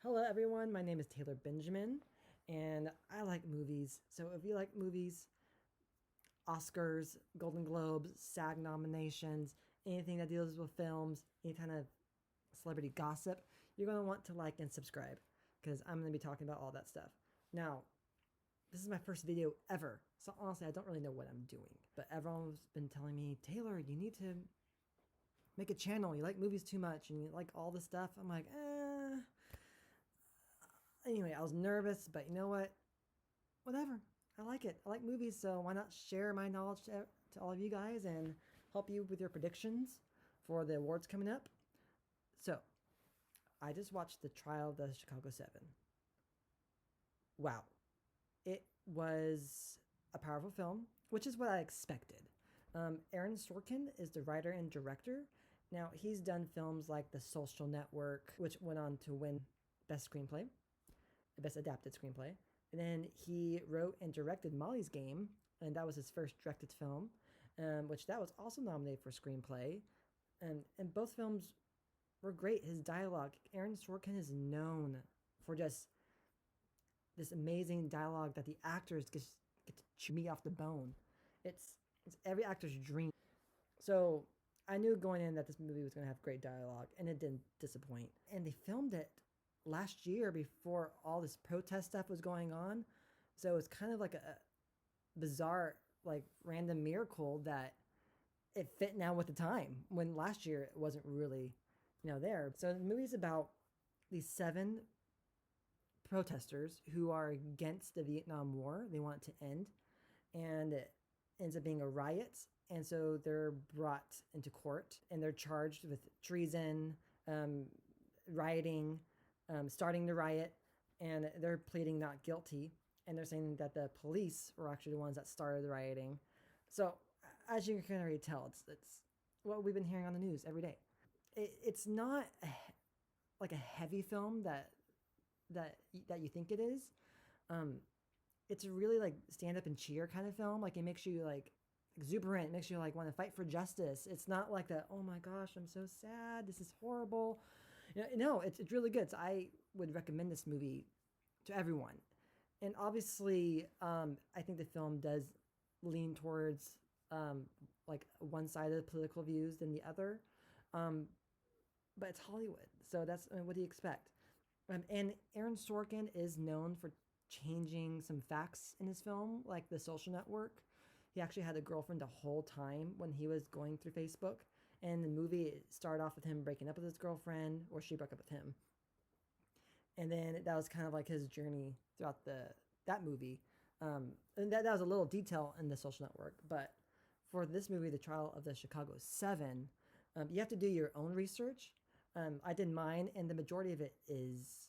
Hello, everyone. My name is Taylor Benjamin, and I like movies. So, if you like movies, Oscars, Golden Globes, SAG nominations, anything that deals with films, any kind of celebrity gossip, you're going to want to like and subscribe because I'm going to be talking about all that stuff. Now, this is my first video ever, so honestly, I don't really know what I'm doing. But everyone's been telling me, Taylor, you need to make a channel. You like movies too much and you like all this stuff. I'm like, Anyway, I was nervous, but you know what? Whatever. I like it. I like movies, so why not share my knowledge to all of you guys and help you with your predictions for the awards coming up? So, I just watched The Trial of the Chicago 7. Wow. It was a powerful film, which is what I expected. Aaron Sorkin is the writer and director. Now, he's done films like The Social Network, which went on to win Best Screenplay, Best Adapted Screenplay. And then he wrote and directed Molly's Game, and that was his first directed film, which that was also nominated for screenplay. And both films were great. His dialogue, Aaron Sorkin is known for just this amazing dialogue that the actors get to chew me off the bone. It's every actor's dream. So I knew going in that this movie was going to have great dialogue, and it didn't disappoint. And they filmed it last year before all this protest stuff was going on. So it's kind of like a bizarre, like random miracle that it fit now with the time when last year it wasn't really, there. So the movie's about these 7 protesters who are against the Vietnam War. They want it to end, and it ends up being a riot. And so they're brought into court and they're charged with treason, rioting, starting the riot, and they're pleading not guilty. And they're saying that the police were actually the ones that started the rioting. So, as you can already tell, it's what we've been hearing on the news every day. It's not like a heavy film that you think it is. It's a really like stand up and cheer kind of film. Like it makes you like exuberant, it makes you like want to fight for justice. It's not like that. Oh my gosh, I'm so sad. This is horrible. No, it's really good. So I would recommend this movie to everyone. And obviously, I think the film does lean towards like one side of the political views than the other. Um, but it's Hollywood, so that's what do you expect? And Aaron Sorkin is known for changing some facts in his film, like The Social Network. He actually had a girlfriend the whole time when he was going through Facebook. And the movie started off with him breaking up with his girlfriend, or she broke up with him. And then that was kind of like his journey throughout that movie. And that was a little detail in The Social Network. But for this movie, The Trial of the Chicago 7, you have to do your own research. I did mine, and the majority of it is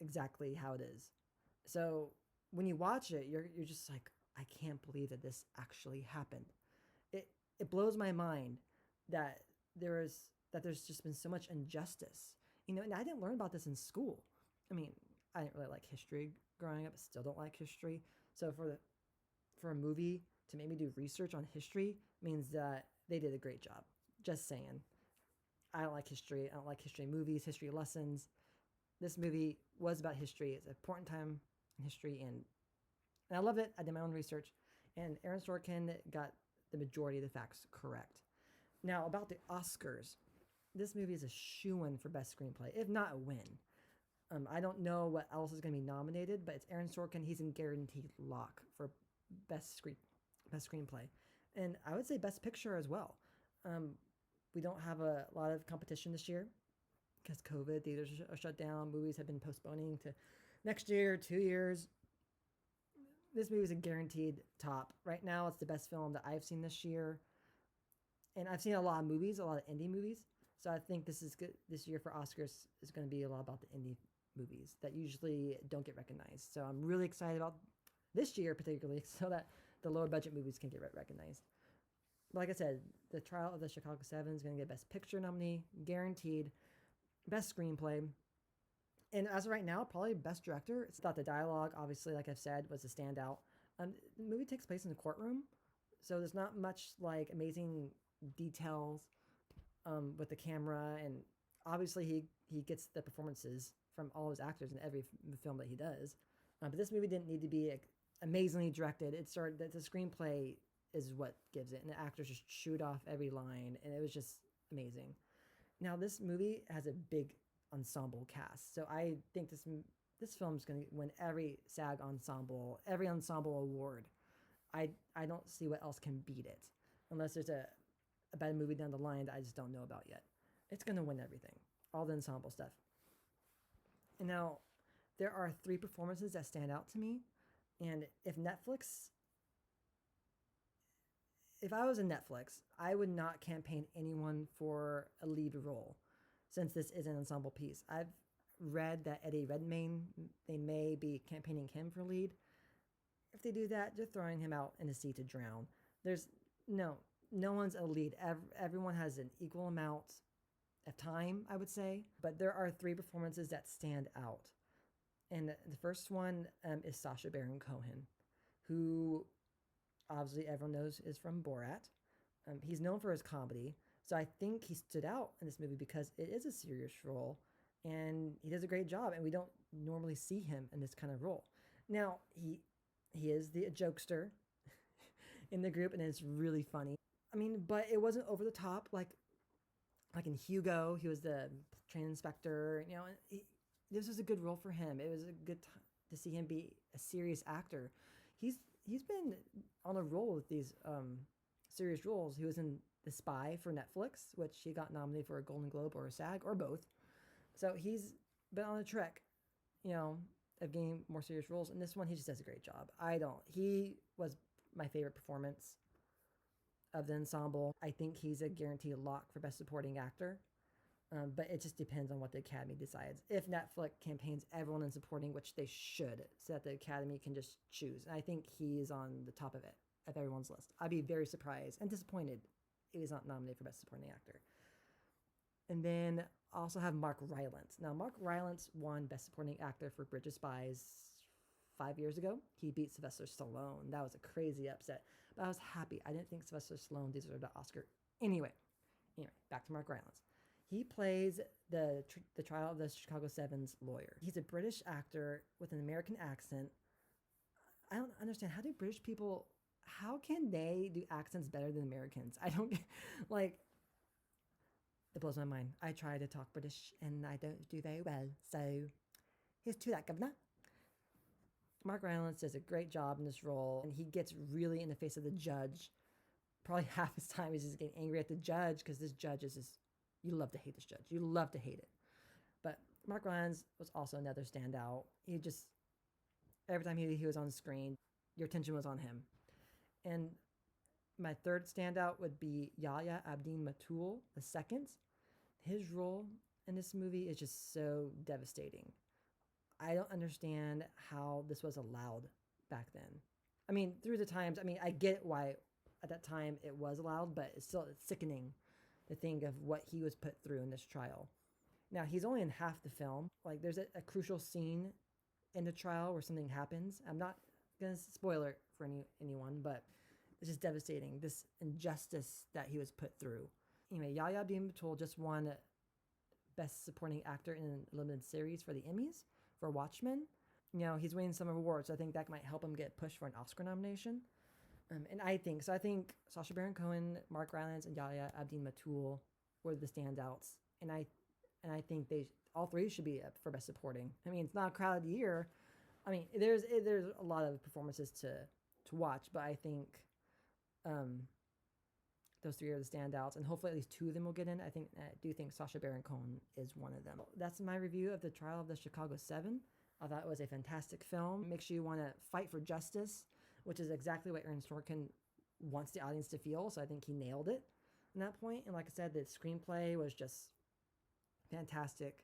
exactly how it is. So when you watch it, you're just like, I can't believe that this actually happened. It blows my mind that there's just been so much injustice. And I didn't learn about this in school. I mean, I didn't really like history growing up. I still don't like history. So for a movie to make me do research on history means that they did a great job. Just saying. I don't like history. I don't like history movies, history lessons. This movie was about history. It's an important time in history, and I love it. I did my own research, and Aaron Sorkin got the majority of the facts correct. Now, about the Oscars, this movie is a shoo-in for Best Screenplay, if not a win. I don't know what else is going to be nominated, but it's Aaron Sorkin. He's in guaranteed lock for best screenplay, and I would say Best Picture as well. We don't have a lot of competition this year because COVID. Theaters are shut down. Movies have been postponing to next year, 2 years. This movie is a guaranteed top. Right now, it's the best film that I've seen this year. And I've seen a lot of movies, a lot of indie movies. So I think this is good. This year for Oscars is going to be a lot about the indie movies that usually don't get recognized. So I'm really excited about this year, particularly, so that the lower budget movies can get recognized. But like I said, The Trial of the Chicago 7 is going to get Best Picture nominee, guaranteed. Best Screenplay. And as of right now, probably Best Director. It's thought the dialogue, obviously, like I've said, was a standout. The movie takes place in the courtroom, so there's not much like amazing details with the camera, and obviously he gets the performances from all his actors in every film that he does. But this movie didn't need to be amazingly directed. It started that the screenplay is what gives it, and the actors just shoot off every line, and it was just amazing. Now this movie has a big ensemble cast, so I think this film is going to win every SAG every ensemble award. I don't see what else can beat it, unless there's a bad movie down the line that I just don't know about yet. It's going to win everything, all the ensemble stuff. And now, there are 3 performances that stand out to me. And if I was in Netflix, I would not campaign anyone for a lead role, since this is an ensemble piece. I've read that Eddie Redmayne, they may be campaigning him for lead. If they do that, they're throwing him out in the sea to drown. There's no one's a lead. Everyone has an equal amount of time, I would say. But there are 3 performances that stand out. And the first one is Sacha Baron Cohen, who obviously everyone knows is from Borat. He's known for his comedy. So I think he stood out in this movie because it is a serious role. And he does a great job. And we don't normally see him in this kind of role. Now, he is the jokester in the group, and it's really funny. I mean, but it wasn't over the top like in Hugo. He was the train inspector. This was a good role for him. It was a good time to see him be a serious actor. He's been on a roll with these serious roles. He was in The Spy for Netflix, which he got nominated for a Golden Globe or a SAG or both. So he's been on a trek, of getting more serious roles. And this one, he just does a great job. He was my favorite performance of the ensemble. I think he's a guaranteed lock for Best Supporting Actor. But it just depends on what the Academy decides. If Netflix campaigns everyone in supporting, which they should, so that the Academy can just choose. And I think he is on the top of everyone's list. I'd be very surprised and disappointed if he's not nominated for Best Supporting Actor. And then I also have Mark Rylance. Now, Mark Rylance won Best Supporting Actor for Bridge of Spies 5 years ago. He beat Sylvester Stallone. That was a crazy upset. But I was happy. I didn't think Sylvester Stallone deserved an Oscar. Anyway, back to Mark Rylance. He plays the trial of the Chicago 7's lawyer. He's a British actor with an American accent. I don't understand. How can they do accents better than Americans? I don't get, it blows my mind. I try to talk British and I don't do very well. So here's to that, governor. Mark Rylance does a great job in this role, and he gets really in the face of the judge. Probably half his time he's just getting angry at the judge, because this judge is just, you love to hate this judge. You love to hate it. But Mark Rylance was also another standout. He just, every time he was on screen, your attention was on him. And my third standout would be Yahya Abdin Matul II. His role in this movie is just so devastating. I don't understand how this was allowed back then. I mean, through the times, I get why at that time it was allowed, but it's still sickening to think of what he was put through in this trial. Now, he's only in half the film. There's a crucial scene in the trial where something happens. I'm not going to spoil it for anyone, but it's just devastating, this injustice that he was put through. Anyway, Yahya Abdin Matul just won Best Supporting Actor in a Limited Series for the Emmys for Watchmen. He's winning some awards, so I think that might help him get pushed for an Oscar nomination. And I think Sacha Baron Cohen, Mark Rylance, and Yahya Abdin Matul were the standouts. And I think all 3 should be up for Best Supporting. It's not a crowded year. There's a lot of performances to watch, but I think those 3 are the standouts, and hopefully at least 2 of them will get in. I do think Sacha Baron Cohen is one of them. That's my review of the Trial of the Chicago 7. I thought it was a fantastic film. It makes you want to fight for justice, which is exactly what Aaron Sorkin wants the audience to feel. So I think he nailed it in that point. And like I said, the screenplay was just fantastic.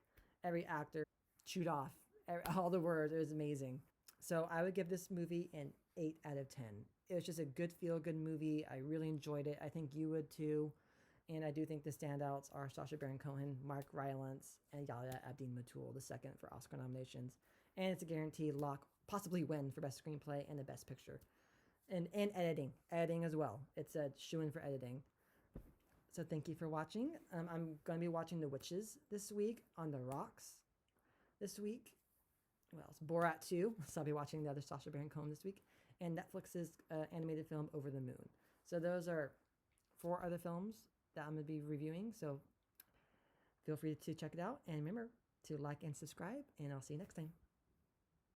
Every actor chewed off all the words. It was amazing. So I would give this movie an 8 out of 10. It was just a good feel-good movie. I really enjoyed it. I think you would too. And I do think the standouts are Sacha Baron Cohen, Mark Rylance, and Yahya Abdin Matul, the second for Oscar nominations. And it's a guaranteed lock, possibly win for Best Screenplay and the Best Picture. And editing as well. It's a shoo-in for editing. So thank you for watching. I'm going to be watching The Witches this week on The Rocks. this week. Well, it's Borat 2, so I'll be watching the other Sacha Baron Cohen this week, and Netflix's animated film Over the Moon. So those are 4 other films that I'm going to be reviewing, so feel free to check it out, and remember to like and subscribe, and I'll see you next time.